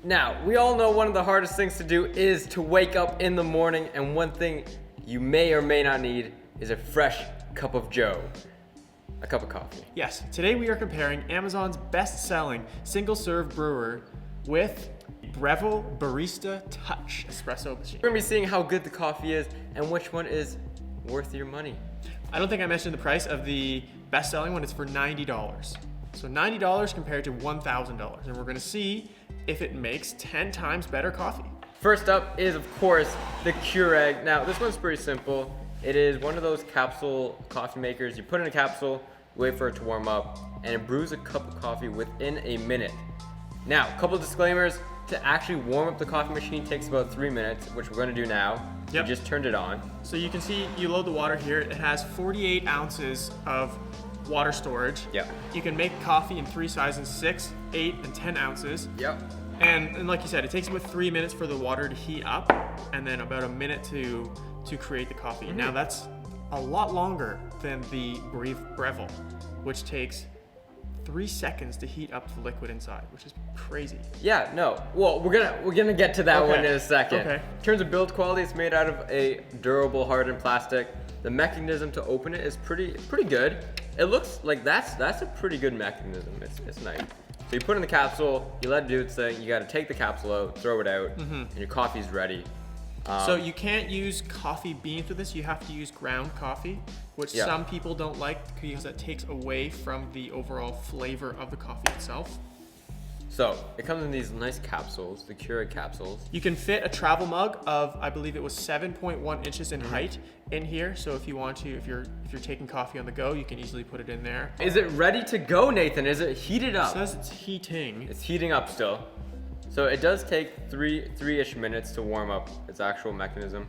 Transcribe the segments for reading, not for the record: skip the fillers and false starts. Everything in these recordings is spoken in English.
Now, we all know one of the hardest things to do is to wake up in the morning, and one thing you may or may not need is a fresh cup of joe. A cup of coffee. Yes, today we are comparing Amazon's best-selling single-serve brewer with Breville Barista Touch espresso machine. We're gonna be seeing how good the coffee is and which one is worth your money. I don't think I mentioned the price of the best-selling one. It's for $90. So $90 compared to $1,000. And we're gonna see if it makes 10 times better coffee. First up is, of course, the Keurig. Now, this one's pretty simple. It is one of those capsule coffee makers. You put in a capsule, wait for it to warm up, and it brews a cup of coffee within a minute. Now, a couple of disclaimers. To actually warm up the coffee machine takes about 3 minutes, which we're gonna do now. Yep. You just turned it on. So you can see, you load the water here. It has 48 ounces of water storage. Yep. You can make coffee in 3 sizes, 6, 8, and 10 ounces. Yep. And like you said, it takes about 3 minutes for the water to heat up, and then about a minute to create the coffee. Mm-hmm. Now that's a lot longer than the Breville, which takes 3 seconds to heat up the liquid inside, which is crazy. Yeah, no. Well, we're gonna get to that one in a second. Okay. In terms of build quality, it's made out of a durable hardened plastic. The mechanism to open it is pretty good. It looks like that's a pretty good mechanism. It's nice. So you put in the capsule, you let it do its thing. You got to take the capsule out, throw it out, and your coffee's ready. So you can't use coffee beans with this. You have to use ground coffee, which some people don't like because that takes away from the overall flavor of the coffee itself. So it comes in these nice capsules, the Keurig capsules. You can fit a travel mug of, I believe it was 7.1 inches in height in here. So if you want to, if you're taking coffee on the go, you can easily put it in there. Is it ready to go, Nathan? Is it heated up? It says it's heating. It's heating up still. So it does take three-ish minutes to warm up its actual mechanism.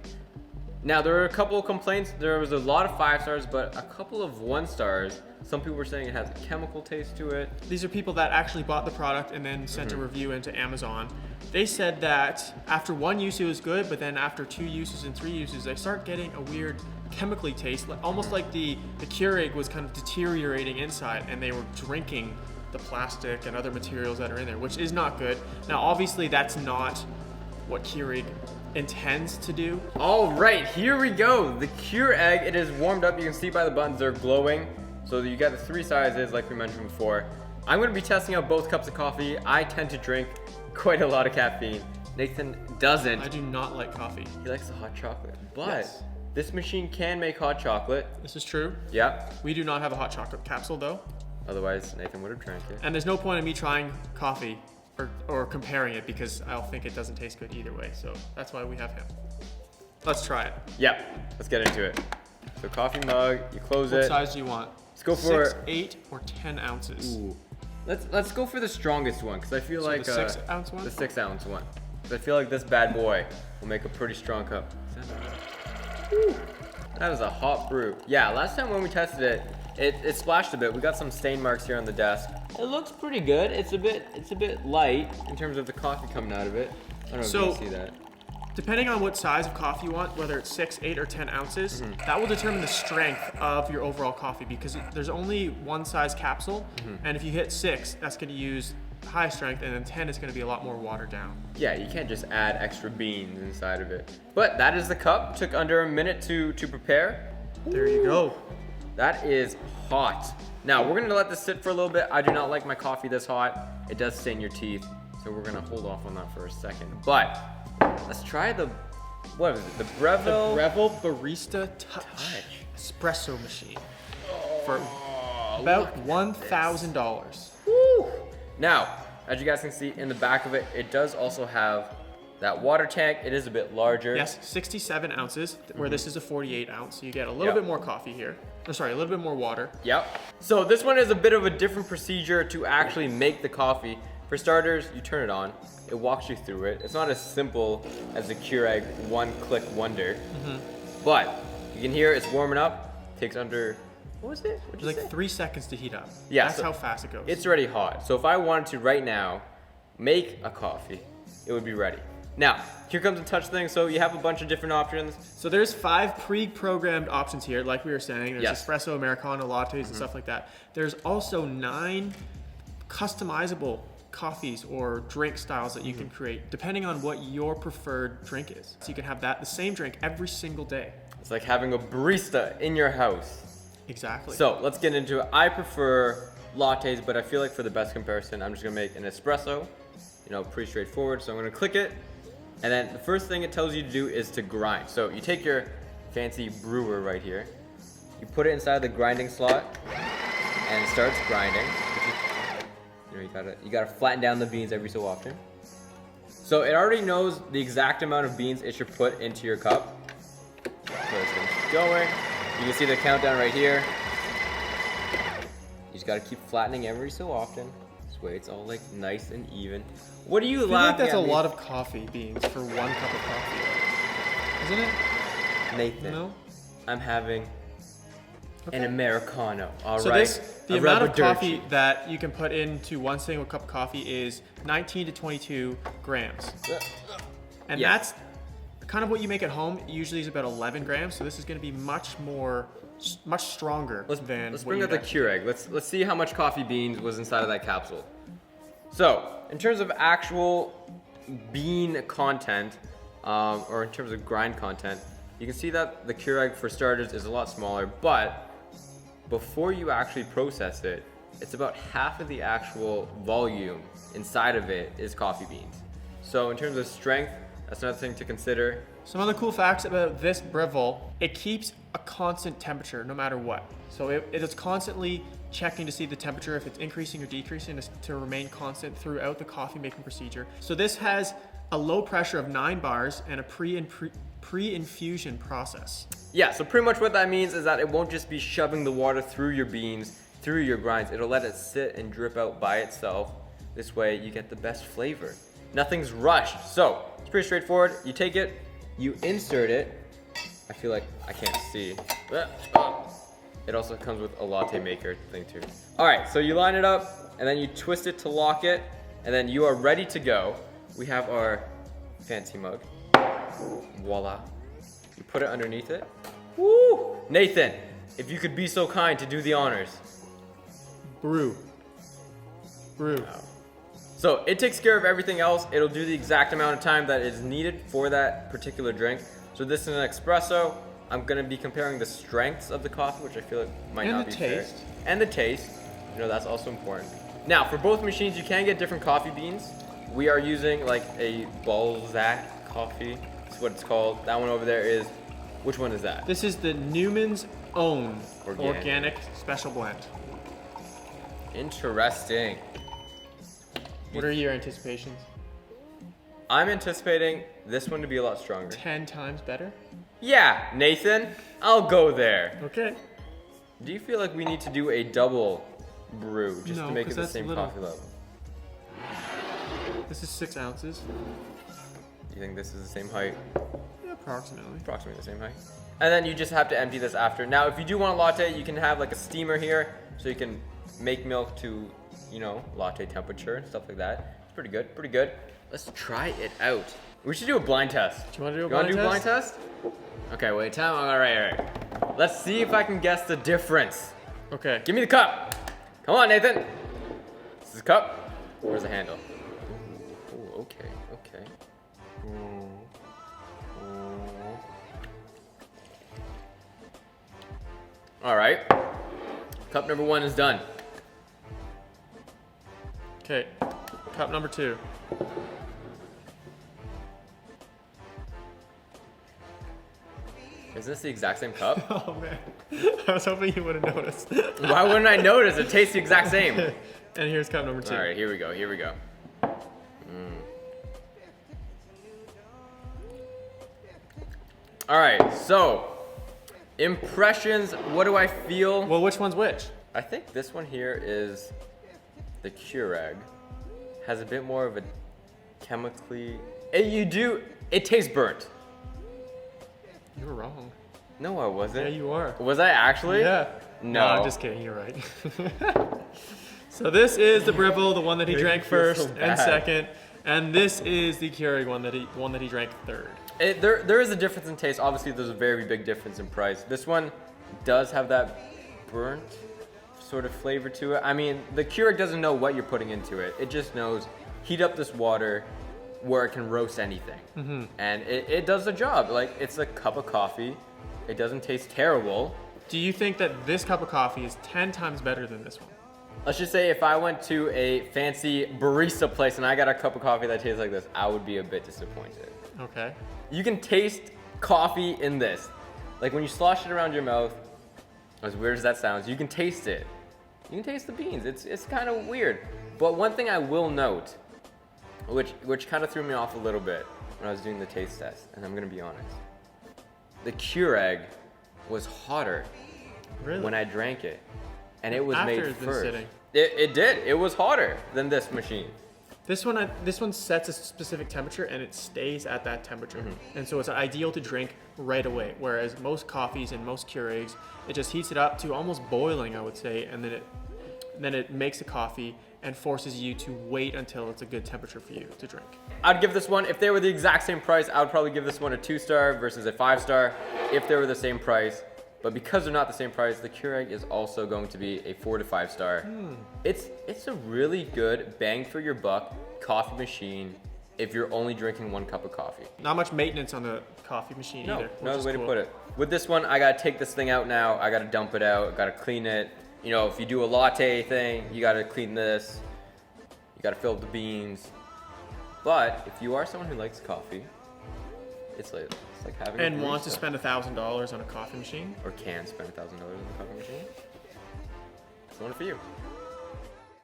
Now, there are a couple of complaints. There was a lot of 5 stars, but a couple of 1 stars. Some people were saying it has a chemical taste to it. These are people that actually bought the product and then sent a review into Amazon. They said that after 1 use it was good, but then after 2 uses and 3 uses, they start getting a weird chemically taste, almost like the Keurig was kind of deteriorating inside and they were drinking the plastic and other materials that are in there, which is not good. Now, obviously that's not what Keurig intends to do. All right, here we go. The Keurig, it is warmed up. You can see by the buttons, they're glowing. So you got the 3 sizes like we mentioned before. I'm gonna be testing out both cups of coffee. I tend to drink quite a lot of caffeine. Nathan doesn't. I do not like coffee. He likes the hot chocolate, but this machine can make hot chocolate. This is true. Yep. We do not have a hot chocolate capsule though. Otherwise, Nathan would have drank it. And there's no point in me trying coffee or comparing it because I'll think it doesn't taste good either way. So that's why we have him. Let's try it. Yep, let's get into it. So coffee mug, you close What it. size do you want? Let's go for 6, 8, or 10 ounces. Ooh. Let's go for the strongest one because I feel like the 6 ounce one? The 6 ounce one. 'Cause I feel like this bad boy will make a pretty strong cup. Ooh. That is a hot brew. Yeah, last time when we tested it, it splashed a bit. We got some stain marks here on the desk. It looks pretty good. It's a bit light in terms of the coffee coming out of it. I don't know if you can see that. Depending on what size of coffee you want, whether it's 6, 8, or 10 ounces, that will determine the strength of your overall coffee because there's only 1 size capsule, and if you hit 6, that's going to use high strength, and then 10 is going to be a lot more watered down. Yeah, you can't just add extra beans inside of it. But that is the cup. Took under a minute to prepare. There you go. That is hot. Now, we're gonna let this sit for a little bit. I do not like my coffee this hot. It does stain your teeth, so we're gonna hold off on that for a second. But let's try what is it? The Breville? The Breville Barista Touch espresso machine for about $1,000. Woo! Now, as you guys can see in the back of it, it does also have that water tank. It is a bit larger. Yes, 67 ounces, where this is a 48 ounce. So you get a little bit more coffee here. Oh, sorry, a little bit more water. Yep. So this one is a bit of a different procedure to actually make the coffee. For starters, you turn it on. It walks you through it. It's not as simple as the Keurig one-click wonder. But you can hear it's warming up. Takes under, what was it? It's like 3 seconds to heat up. Yeah, That's so how fast it goes. It's already hot. So if I wanted to right now make a coffee, it would be ready. Now, here comes the touch thing. So you have a bunch of different options. So there's 5 pre-programmed options here, like we were saying. There's Yes. espresso, Americano, lattes, and stuff like that. There's also 9 customizable coffees or drink styles that you can create depending on what your preferred drink is. So you can have the same drink every single day. It's like having a barista in your house. Exactly. So let's get into it. I prefer lattes, but I feel like for the best comparison, I'm just gonna make an espresso. You know, pretty straightforward. So I'm gonna click it, and then the first thing it tells you to do is to grind. So you take your fancy brewer right here, you put it inside the grinding slot, and it starts grinding. You know, you gotta flatten down the beans every so often. So it already knows the exact amount of beans it should put into your cup. So it's gonna keep going. You can see the countdown right here. You just gotta keep flattening every so often. This way it's all like nice and even. What are you laughing at? I feel like that's a me? lot of coffee beans for 1 cup of coffee, isn't it? Nathan, No? I'm having an Americano. All So right. the amount of coffee that you can put into 1 single cup of coffee is 19 to 22 grams. And Yeah. that's kind of what you make at home. Usually is about 11 grams. So this is going to be much stronger than Let's what bring you out the get. Keurig. Let's see how much coffee beans was inside of that capsule. So, in terms of actual bean content, or in terms of grind content, you can see that the Keurig, for starters, is a lot smaller, but before you actually process it, it's about half of the actual volume inside of it is coffee beans. So in terms of strength, that's another thing to consider. Some other cool facts about this Breville, it keeps a constant temperature no matter what. So it is constantly checking to see the temperature, if it's increasing or decreasing, to remain constant throughout the coffee making procedure. So this has a low pressure of 9 bars and a pre-infusion process. Yeah, so pretty much what that means is that it won't just be shoving the water through your beans, through your grinds. It'll let it sit and drip out by itself. This way you get the best flavor. Nothing's rushed. So it's pretty straightforward. You take it, you insert it. I feel like I can't see. It also comes with a latte maker thing too. All right, so you line it up and then you twist it to lock it, and then you are ready to go. We have our fancy mug. Voila. You put it underneath it. Woo! Nathan, if you could be so kind to do the honors. Brew. So it takes care of everything else. It'll do the exact amount of time that is needed for that particular drink. So this is an espresso. I'm gonna be comparing the strengths of the coffee, which I feel like might not be fair. taste. And the taste. You know, that's also important. Now, for both machines, you can get different coffee beans. We are using like a Balzac coffee. That's what it's called. That one over there is, which one is that? This is the Newman's Own Organic. Special Blend. Interesting. What are your anticipations? I'm anticipating this one to be a lot stronger. 10 times better? Yeah, Nathan, I'll go there. Okay. Do you feel like we need to do a double brew just No, to make it 'cause the that's same little. coffee level? This is 6 ounces. Do you think this is the same height? Yeah, approximately. Approximately the same height. And then you just have to empty this after. Now, if you do want a latte, you can have like a steamer here, so you can make milk to, you know, latte temperature and stuff like that. It's pretty good, pretty good. Let's try it out. We should do a blind test. Do you want to do a You want blind to do a test? blind test? Okay, wait, time. All right. Let's see if I can guess the difference. Okay. Give me the cup. Come on, Nathan. This is the cup. Where's the handle? Ooh, okay. All right. Cup number 1 is done. Okay. Cup number 2. Is this the exact same cup? Oh man. I was hoping you would have noticed. Why wouldn't I notice? It tastes the exact same. And here's cup number 2. All right, here we go. All right, so impressions. What do I feel? Well, which one's which? I think this one here is the Keurig. Has a bit more of a chemically. It tastes burnt. You were wrong. No, I wasn't. Yeah, you are. Was I actually? Yeah. No. I'm just kidding. You're right. So this is the Breville, the one that he Made me drank feel first so and bad. second, and this is the Keurig one that he drank third. There is a difference in taste. Obviously, there's a very big difference in price. This one does have that burnt sort of flavor to it. I mean, the Keurig doesn't know what you're putting into it. It just knows heat up this water where it can roast anything. And it does the job. Like, it's a cup of coffee. It doesn't taste terrible. Do you think that this cup of coffee is 10 times better than this one? Let's just say if I went to a fancy barista place and I got a cup of coffee that tastes like this, I would be a bit disappointed. Okay. You can taste coffee in this. Like when you slosh it around your mouth, as weird as that sounds, you can taste it. You can taste the beans. It's kind of weird. But one thing I will note, which kind of threw me off a little bit when I was doing the taste test, and I'm gonna be honest, the Keurig was hotter when I drank it, and it was After made it's been first. sitting. It did. It was hotter than this machine. This one sets a specific temperature and it stays at that temperature. And so it's ideal to drink right away. Whereas most coffees and most Keurigs, it just heats it up to almost boiling, I would say, and then it makes the coffee and forces you to wait until it's a good temperature for you to drink. I'd give this one, if they were the exact same price, I would probably give this one a 2-star versus a 5-star if they were the same price. But because they're not the same price, the Keurig is also going to be a 4 to 5 star. It's a really good bang for your buck coffee machine if you're only drinking 1 cup of coffee. Not much maintenance on the coffee machine either. No other way to put it. With this one, I gotta take this thing out now. I gotta dump it out. I gotta clean it. You know, if you do a latte thing, you gotta clean this. You gotta fill up the beans. But if you are someone who likes coffee, it's like having a And wants to barista. spend $1,000 on a coffee machine? Or can spend $1,000 on a coffee machine. It's one for you.